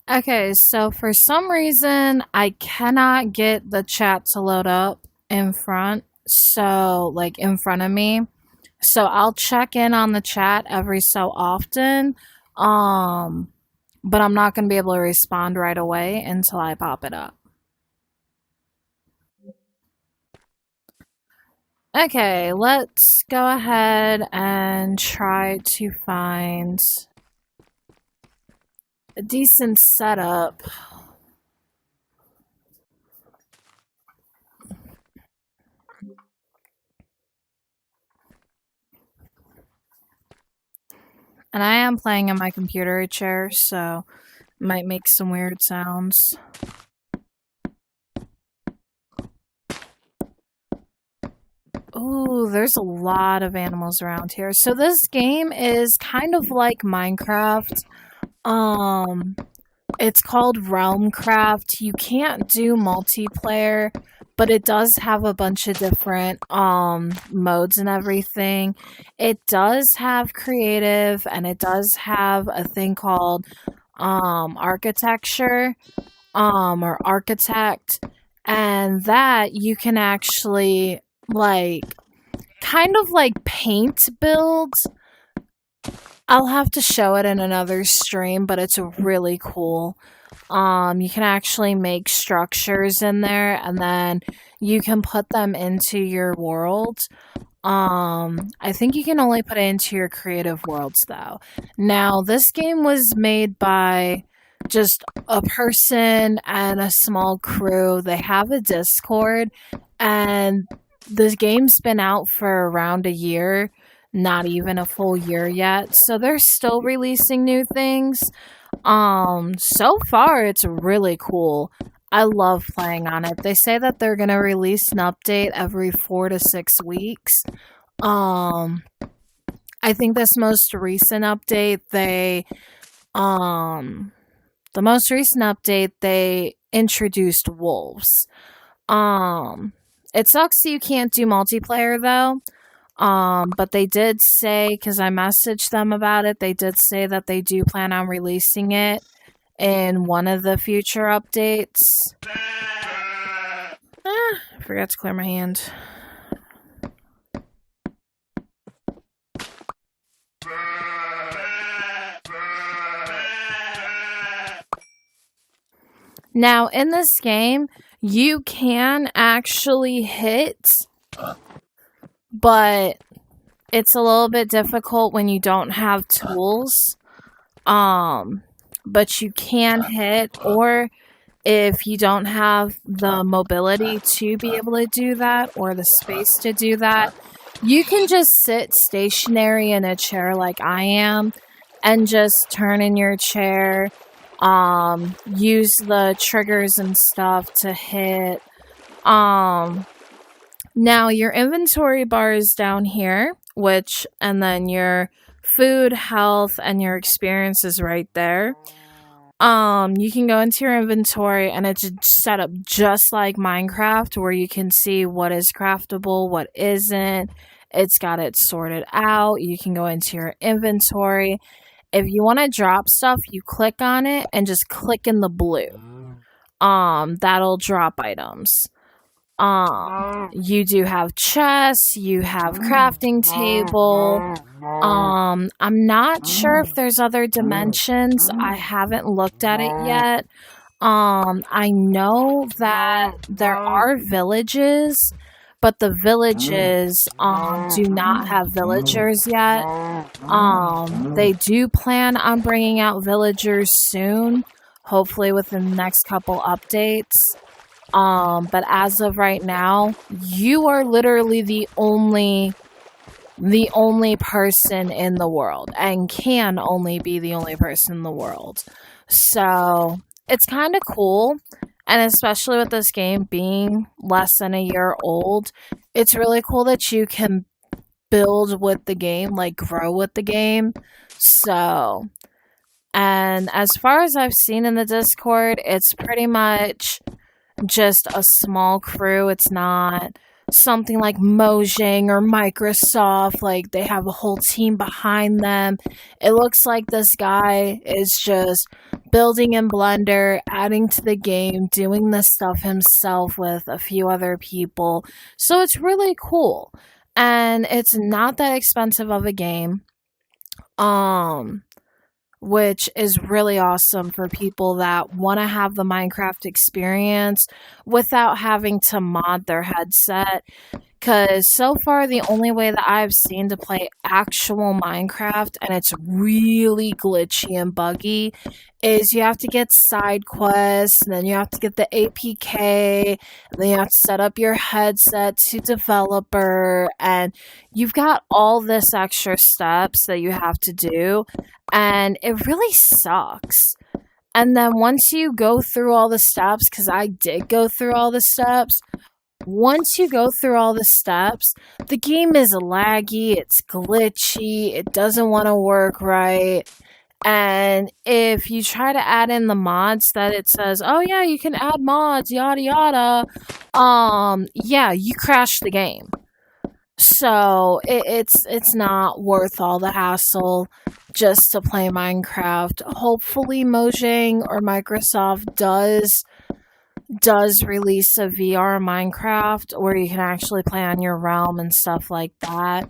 Okay, so for some reason, I cannot get the chat to load up in front. So, like in front of me. So, I'll check in on the chat every so often. Um, but I'm not going to be able to respond right away until I pop it up. Okay, let's go ahead and try to find a decent setup. And I am playing on my computer chair, so might make some weird sounds. Oh, there's a lot of animals around here. So this game is kind of like Minecraft. Um, it's called Realmcraft. You can't do multiplayer, but it does have a bunch of different modes and everything. It does have creative, and it does have a thing called architecture or architect, and that you can actually like kind of like paint builds. I'll have to show it in another stream, but it's really cool. You can actually make structures in there, and then you can put them into your world. I think you can only put it into your creative worlds though. Now, this game was made by just a person and a small crew. They have a Discord, and this game's been out for around a year, not even a full year yet. So they're still releasing new things. So far it's really cool. I love playing on it. They say that they're gonna release an update every 4 to 6 weeks. Um, I think this most recent update the most recent update they introduced wolves. It sucks that you can't do multiplayer though. But they did say, because I messaged them about it, they did say that they do plan on releasing it in one of the future updates. I forgot to clear my hand. Now, in this game, you can actually hit, but it's a little bit difficult when you don't have tools. But you can hit, or if you don't have the mobility to be able to do that or the space to do that, you can just sit stationary in a chair like I am and just turn in your chair, use the triggers and stuff to hit. Now your inventory bar is down here, and then your food, health, and your experience is right there. You can go into your inventory, and it's set up just like Minecraft, where you can see what is craftable, what isn't. It's got it sorted out. You can go into your inventory. If you want to drop stuff, you click on it and just click in the blue. that'll drop items. You do have chests, you have crafting table. I'm not sure if there's other dimensions. I haven't looked at it yet. I know that there are villages, but the villages do not have villagers yet. They do plan on bringing out villagers soon, hopefully within the next couple updates. But as of right now, you are literally the only person in the world, and can only be the only person in the world. So it's kind of cool, and especially with this game being less than a year old, it's really cool that you can build with the game, like grow with the game. So, and as far as I've seen in the Discord, it's pretty much just a small crew. It's not something like Mojang or Microsoft, like they have a whole team behind them. It looks like this guy is just building in Blender, adding to the game, doing this stuff himself with a few other people. So it's really cool. And it's not that expensive of a game. Which is really awesome for people that want to have the Minecraft experience without having to mod their headset. Because so far, the only way that I've seen to play actual Minecraft, and it's really glitchy and buggy, is you have to get side quests, and then you have to get the APK, and then you have to set up your headset to developer, and you've got all this extra steps that you have to do, and it really sucks. And then once you go through all the steps, because I did go through all the steps, once you go through all the steps, the game is laggy, it's glitchy, it doesn't want to work right. And if you try to add in the mods that it says, oh yeah, you can add mods, yada yada, yeah, you crash the game. So it's not worth all the hassle just to play Minecraft. Hopefully Mojang or Microsoft does release a VR Minecraft where you can actually play on your realm and stuff like that.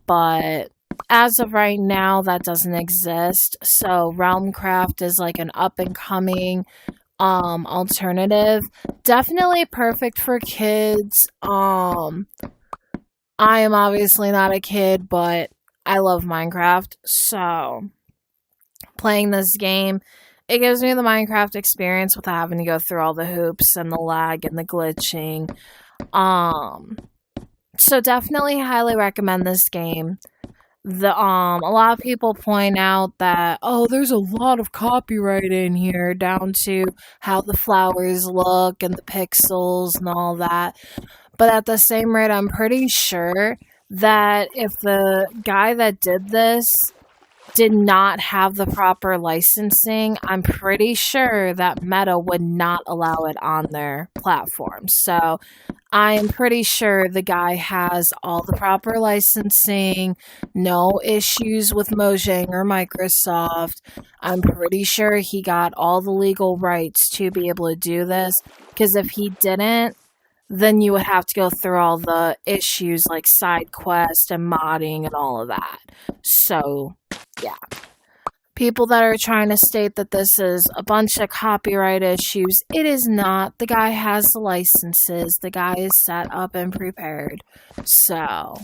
But as of right now, that doesn't exist. So Realmcraft is like an up and coming alternative. Definitely perfect for kids. I am obviously not a kid, but I love Minecraft. So playing this game, it gives me the Minecraft experience without having to go through all the hoops and the lag and the glitching. So definitely highly recommend this game. A lot of people point out that, oh, there's a lot of copyright in here, down to how the flowers look and the pixels and all that. But at the same rate, I'm pretty sure that if the guy that did this did not have the proper licensing, I'm pretty sure that Meta would not allow it on their platform. So I'm pretty sure the guy has all the proper licensing, no issues with Mojang or Microsoft. I'm pretty sure he got all the legal rights to be able to do this, because if he didn't, then you would have to go through all the issues like side quest and modding and all of that. So, yeah. People that are trying to state that this is a bunch of copyright issues, it is not. The guy has the licenses. The guy is set up and prepared. So,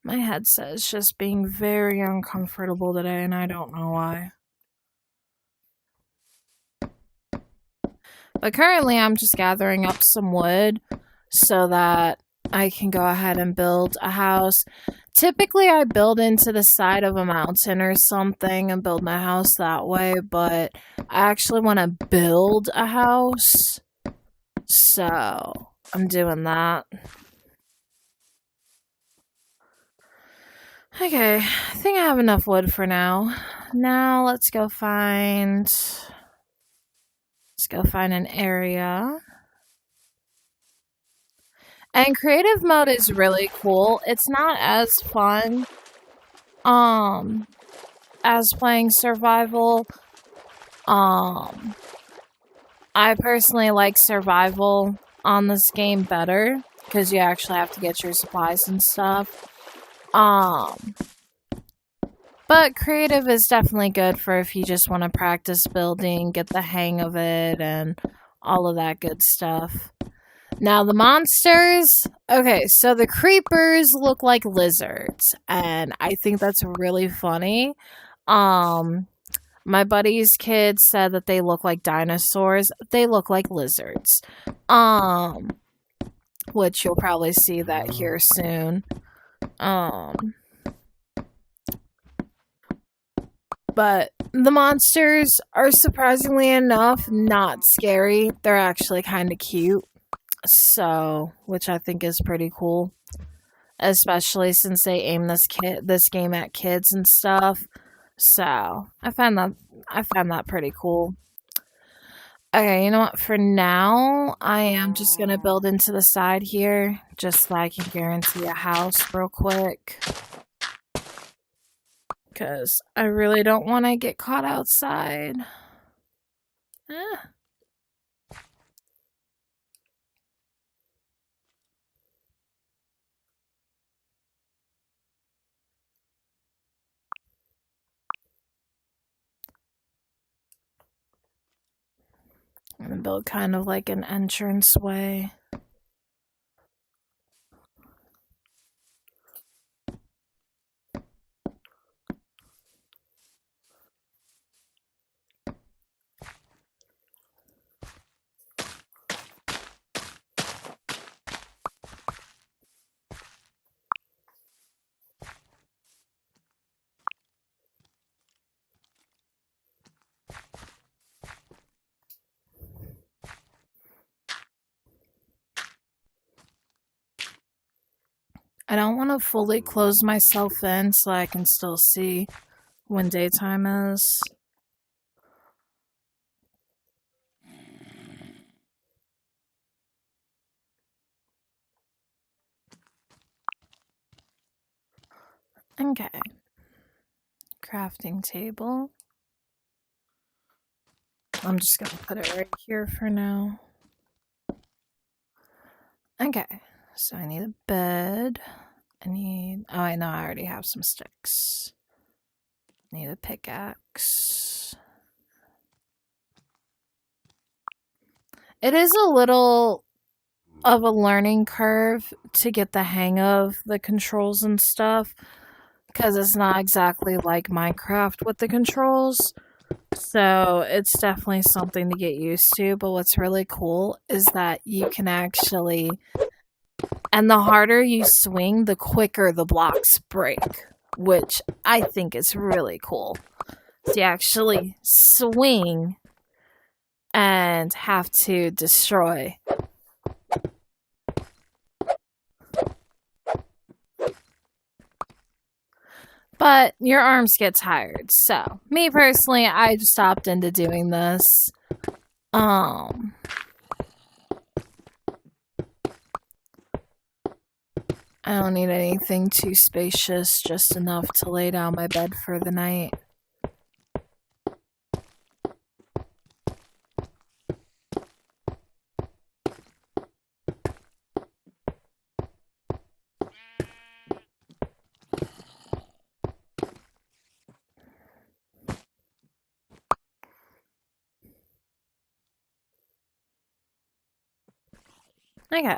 my headset is just being very uncomfortable today, and I don't know why. But currently, I'm just gathering up some wood so that I can go ahead and build a house. Typically, I build into the side of a mountain or something and build my house that way, but I actually want to build a house, so I'm doing that. Okay, I think I have enough wood for now. Now, let's go find an area. And creative mode is really cool. It's not as fun as playing survival, Um, I personally like survival on this game better because you actually have to get your supplies and stuff. But creative is definitely good for if you just want to practice building, get the hang of it, and all of that good stuff. Now, the monsters. Okay, so the creepers look like lizards, and I think that's really funny. My buddy's kids said that they look like dinosaurs. They look like lizards. Um, which you'll probably see that here soon. But the monsters are surprisingly enough not scary. They're actually kind of cute. So, which I think is pretty cool, especially since they aim this game at kids and stuff. So, I found that pretty cool. Okay, you know what? For now, I am just gonna build into the side here, just so I can guarantee a house real quick. Because I really don't want to get caught outside. I'm gonna build kind of like an entrance way. I don't want to fully close myself in so I can still see when daytime is. Okay. Crafting table. I'm just gonna put it right here for now. Okay. So I need a bed. Oh, I know I already have some sticks. Need a pickaxe. It is a little of a learning curve to get the hang of the controls and stuff, because it's not exactly like Minecraft with the controls. So it's definitely something to get used to. But what's really cool is that you can actually, and the harder you swing, the quicker the blocks break, which I think is really cool. So you actually swing and have to destroy. But your arms get tired. So, me personally, I just stopped into doing this. I don't need anything too spacious, just enough to lay down my bed for the night. Okay.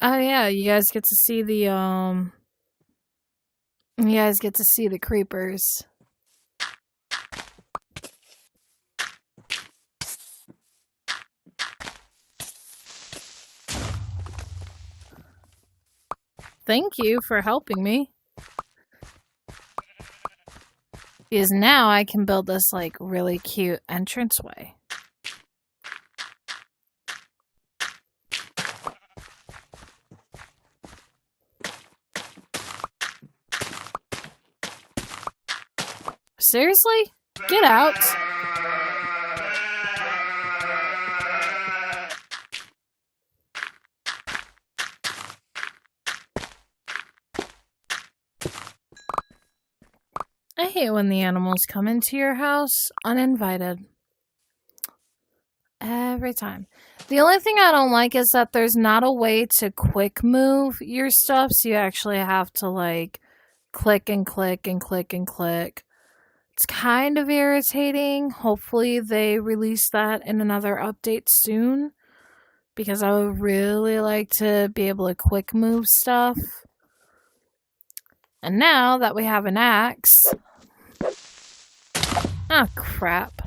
Oh yeah, you guys get to see the creepers. Thank you for helping me. Because now I can build this like really cute entranceway. Seriously? Get out. I hate when the animals come into your house uninvited. Every time. The only thing I don't like is that there's not a way to quick move your stuff, so you actually have to like click and click and click and click. It's kind of irritating. Hopefully they release that in another update soon, because I would really like to be able to quick move stuff. And now that we have an axe... Oh, crap.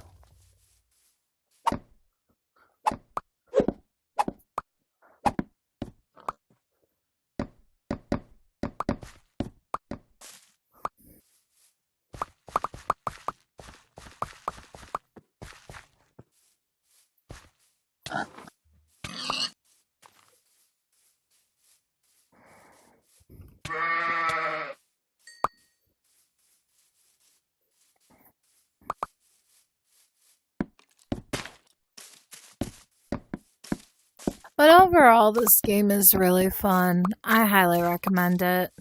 But overall, this game is really fun. I highly recommend it.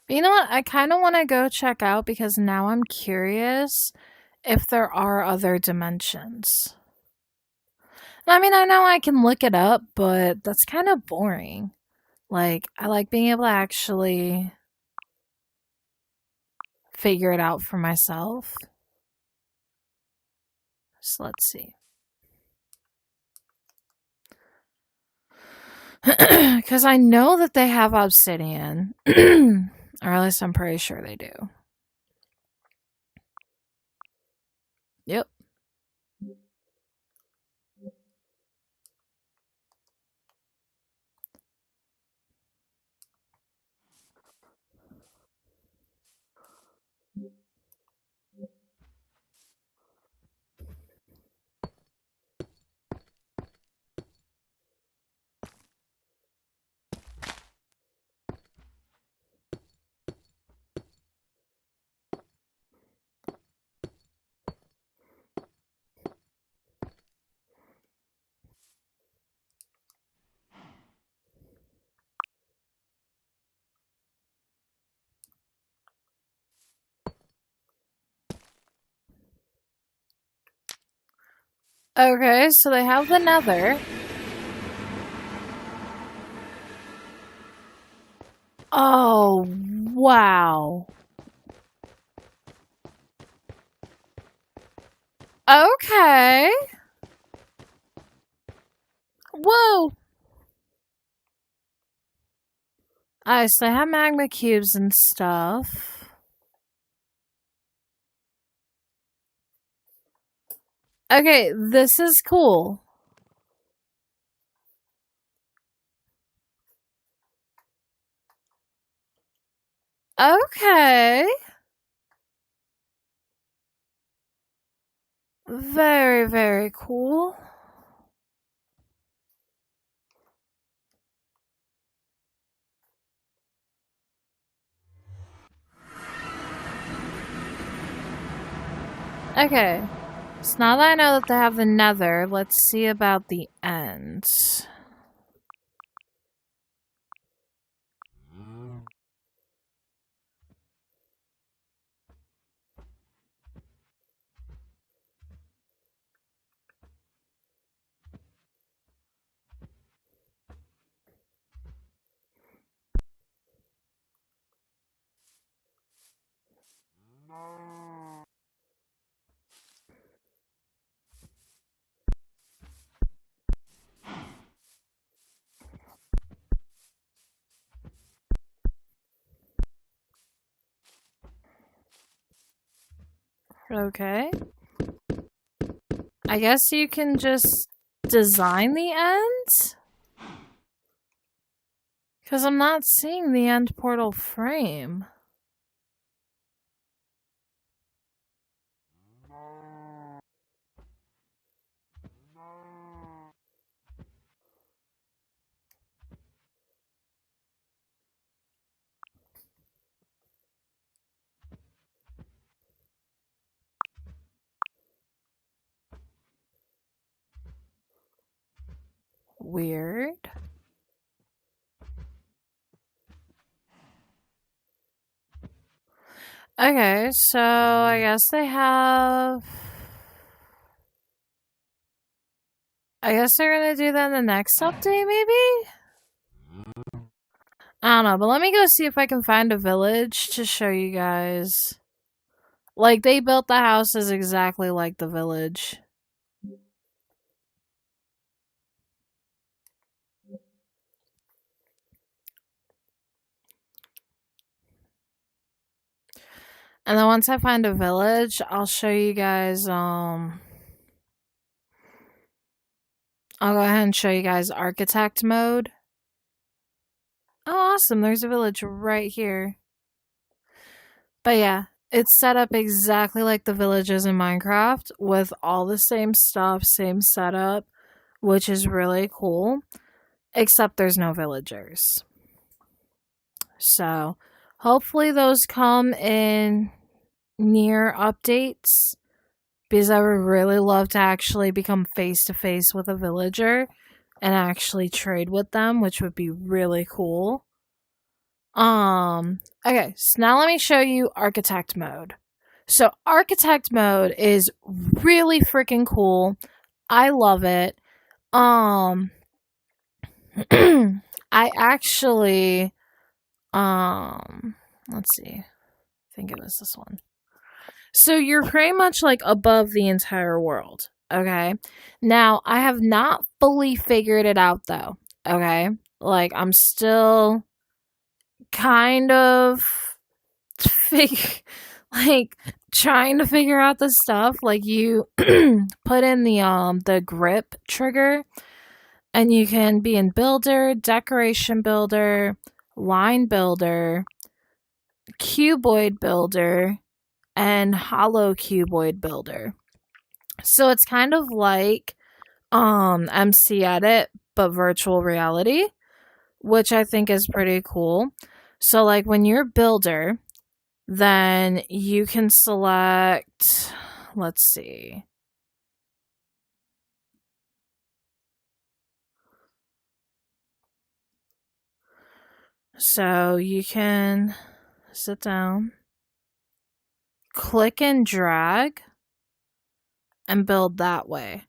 You know what? I kind of want to go check out, because now I'm curious if there are other dimensions. I mean, I know I can look it up, but that's kind of boring. Like, I like being able to actually figure it out for myself. So let's see. Because I know that they have obsidian. Or at least I'm pretty sure they do. Yep. Okay, so they have the nether. Oh, wow. Okay. Whoa. Alright, so they have magma cubes and stuff. Okay, this is cool. Okay. Very, very cool. Okay. So now that I know that they have the nether, let's see about the ends. Okay. I guess you can just design the ends? Because I'm not seeing the end portal frame. Weird. Okay, so I guess they have... I guess they're gonna do that in the next update, maybe? I don't know, but let me go see if I can find a village to show you guys. Like, they built the houses exactly like the village. And then once I find a village, I'll show you guys, I'll go ahead and show you guys architect mode. Oh, awesome. There's a village right here. But yeah, it's set up exactly like the villages in Minecraft with all the same stuff, same setup, which is really cool. Except there's no villagers. So, hopefully those come in near updates. Because I would really love to actually become face to face with a villager and actually trade with them, which would be really cool. Okay, so now let me show you architect mode. So architect mode is really freaking cool. I love it. I actually, let's see. I think it was this one. So you're pretty much like above the entire world, okay? Now, I have not fully figured it out though, okay? Like, I'm still kind of trying to figure out the stuff. Like, you put in the grip trigger, and you can be in builder, decoration builder, line builder, cuboid builder, and hollow cuboid builder. So it's kind of like MC Edit but virtual reality, which I think is pretty cool. So like when you're builder, then you can select, let's see. So you can sit down, click and drag, and build that way.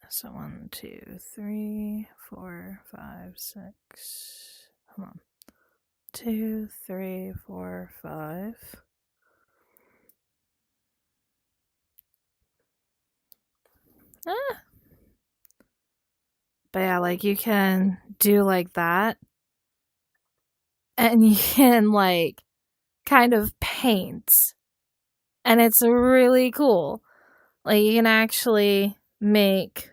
So 1, 2, 3, 4, 5, 6. Hold on. 2, 3, 4, 5. But yeah, like you can do like that. And you can like kind of paint. And it's really cool. Like you can actually make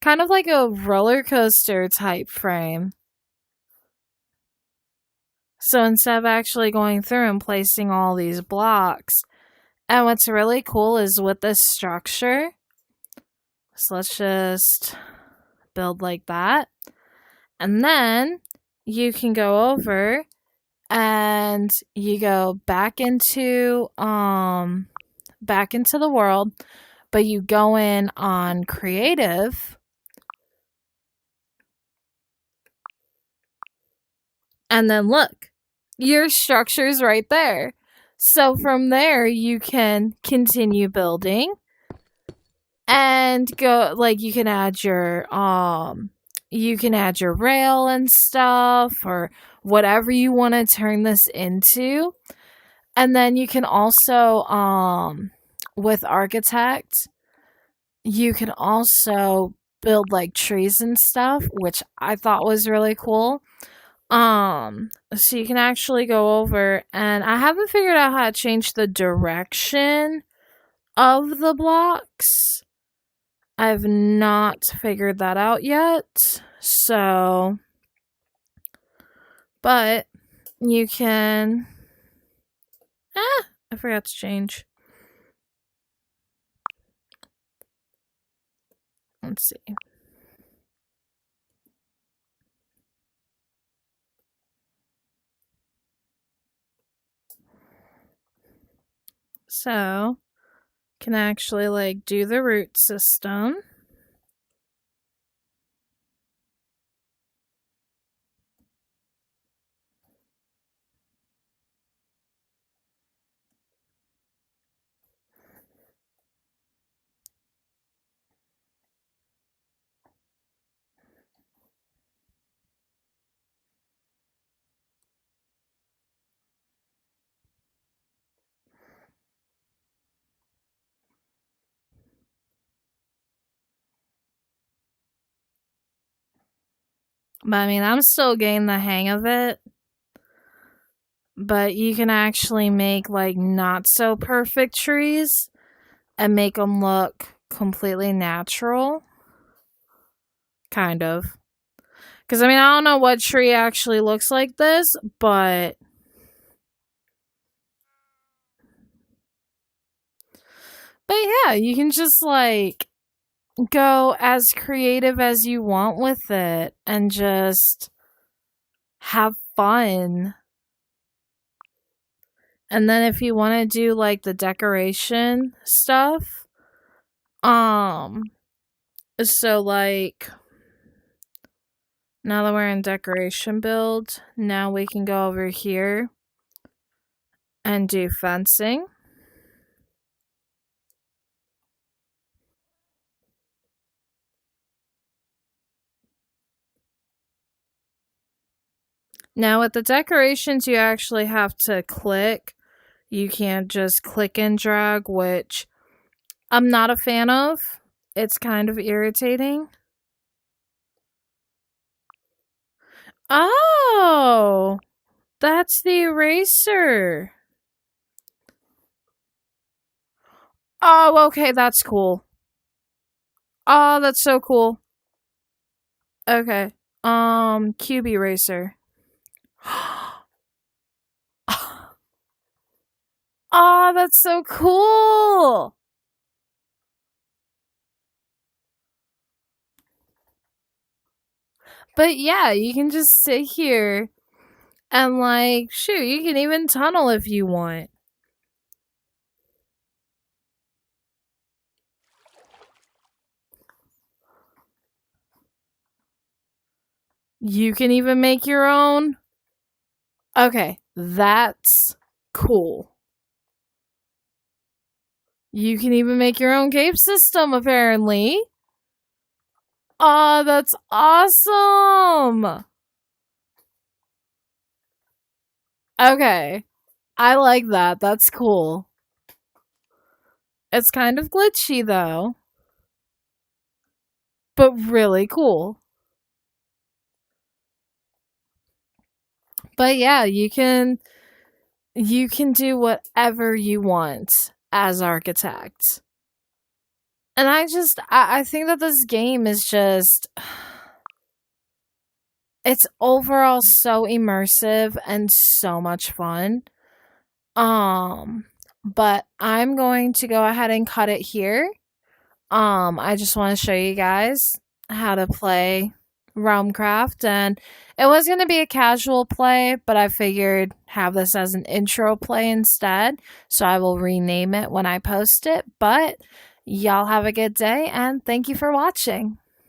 kind of like a roller coaster type frame. So instead of actually going through and placing all these blocks, and what's really cool is with this structure, so let's just build like that. And then you can go over and you go back into the world, but you go in on creative. And then look, your structure's right there. So from there, you can continue building and go, like, you can add your rail and stuff or whatever you want to turn this into. And then you can also, with Architect, you can also build like trees and stuff, which I thought was really cool. So you can actually go over, and I haven't figured out how to change the direction of the blocks. I've not figured that out yet. So, but you can, I forgot to change. Let's see. So, can actually like do the root system. But I mean, I'm still getting the hang of it. But you can actually make like not so perfect trees and make them look completely natural. Kind of. Because I mean, I don't know what tree actually looks like this, but yeah, you can just like go as creative as you want with it and just have fun. And then if you want to do like the decoration stuff, so like now that we're in decoration build, now we can go over here and do fencing. Now with the decorations, you actually have to click. You can't just click and drag, which I'm not a fan of. It's kind of irritating. Oh, that's the eraser. Oh, okay, that's cool. Oh, that's so cool. Okay. Cube eraser. Oh, that's so cool. But yeah, you can just sit here and like, shoot, you can even tunnel if you want. You can even make your own. Okay, that's cool. You can even make your own cave system, apparently. Oh, that's awesome. Okay, I like that. That's cool. It's kind of glitchy, though, but really cool. But yeah, you can do whatever you want as architect. And I think that this game is just, it's overall so immersive and so much fun. But I'm going to go ahead and cut it here. I just want to show you guys how to play Realmcraft, and it was going to be a casual play, but I figured have this as an intro play instead, so I will rename it when I post it. But y'all have a good day, and thank you for watching.